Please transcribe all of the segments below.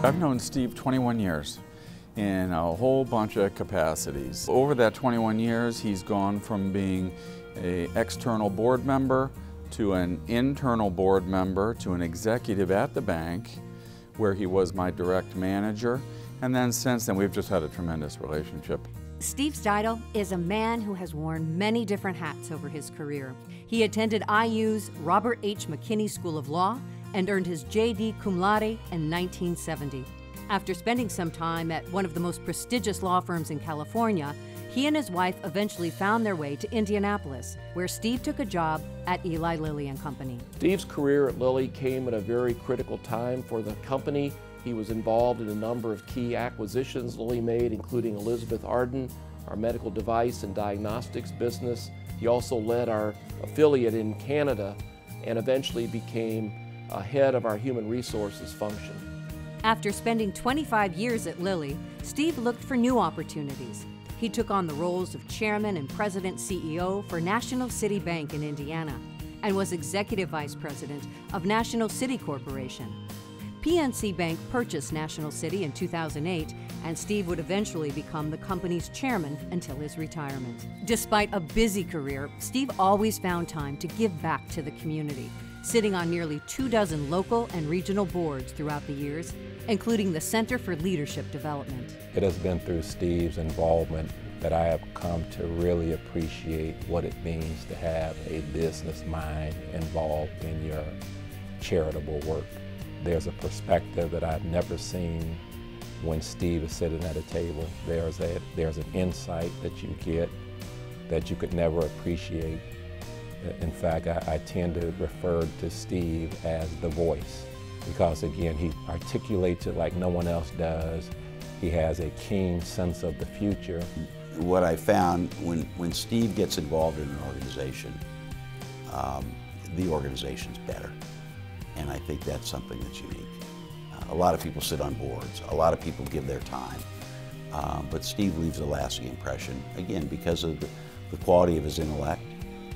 I've known Steve 21 years in a whole bunch of capacities. Over that 21 years, he's gone from being an external board member to an internal board member to an executive at the bank, where he was my direct manager. And then since then, we've just had a tremendous relationship. Steve Stitle is a man who has worn many different hats over his career. He attended IU's Robert H. McKinney School of Law and earned his J.D. cum laude in 1970. After spending some time at one of the most prestigious law firms in California, he and his wife eventually found their way to Indianapolis, where Steve took a job at Eli Lilly and Company. Steve's career at Lilly came at a very critical time for the company. He was involved in a number of key acquisitions Lilly made, including Elizabeth Arden, our medical device and diagnostics business. He also led our affiliate in Canada and eventually became head of our human resources function. After spending 25 years at Lilly, Steve looked for new opportunities. He took on the roles of chairman and president CEO for National City Bank in Indiana and was executive vice president of National City Corporation. PNC Bank purchased National City in 2008, and Steve would eventually become the company's chairman until his retirement. Despite a busy career, Steve always found time to give back to the community, sitting on nearly 24 local and regional boards throughout the years, including the Center for Leadership Development. It has been through Steve's involvement that I have come to really appreciate what it means to have a business mind involved in your charitable work. There's a perspective that I've never seen when Steve is sitting at a table. There's an insight that you get that you could never appreciate. In fact, I tend to refer to Steve as the voice because, again, he articulates it like no one else does. He has a keen sense of the future. What I found when Steve gets involved in an organization, the organization's better. And I think that's something that's unique. A lot of people sit on boards. A lot of people give their time. But Steve leaves a lasting impression, again, because of the quality of his intellect,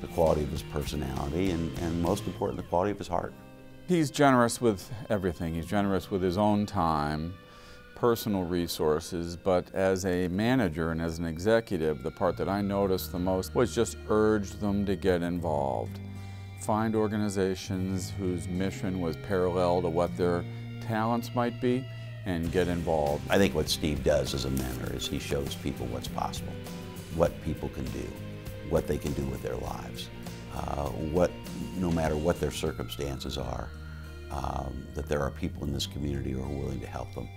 the quality of his personality, and most important, the quality of his heart. He's generous with everything. He's generous with his own time, personal resources, but as a manager and as an executive, the part that I noticed the most was just urge them to get involved. Find organizations whose mission was parallel to what their talents might be and get involved. I think what Steve does as a mentor is he shows people what's possible, what people can do, what they can do with their lives, no matter what their circumstances are, that there are people in this community who are willing to help them,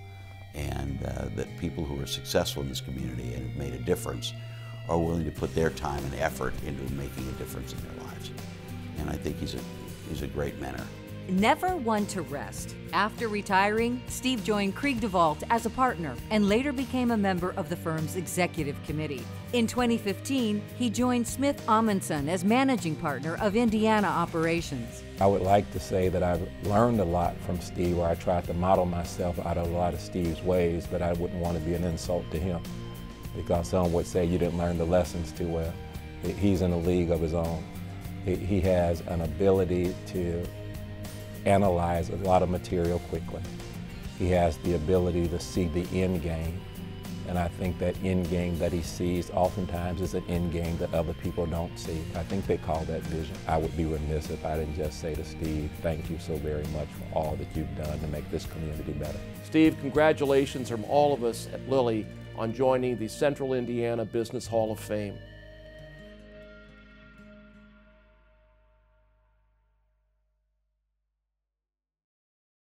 and that people who are successful in this community and have made a difference are willing to put their time and effort into making a difference in their lives. And I think he's a great mentor. Never one to rest. After retiring, Steve joined Krieg DeVault as a partner and later became a member of the firm's executive committee. In 2015, he joined Smith Amundsen as managing partner of Indiana operations. I would like to say that I've learned a lot from Steve, where I tried to model myself out of a lot of Steve's ways, but I wouldn't want to be an insult to him, because some would say you didn't learn the lessons too well. He's in a league of his own. He has an ability to analyze a lot of material quickly. He has the ability to see the end game, and I think that end game that he sees oftentimes is an end game that other people don't see. I think they call that vision. I would be remiss if I didn't just say to Steve, thank you so very much for all that you've done to make this community better. Steve, congratulations from all of us at Lilly on joining the Central Indiana Business Hall of Fame.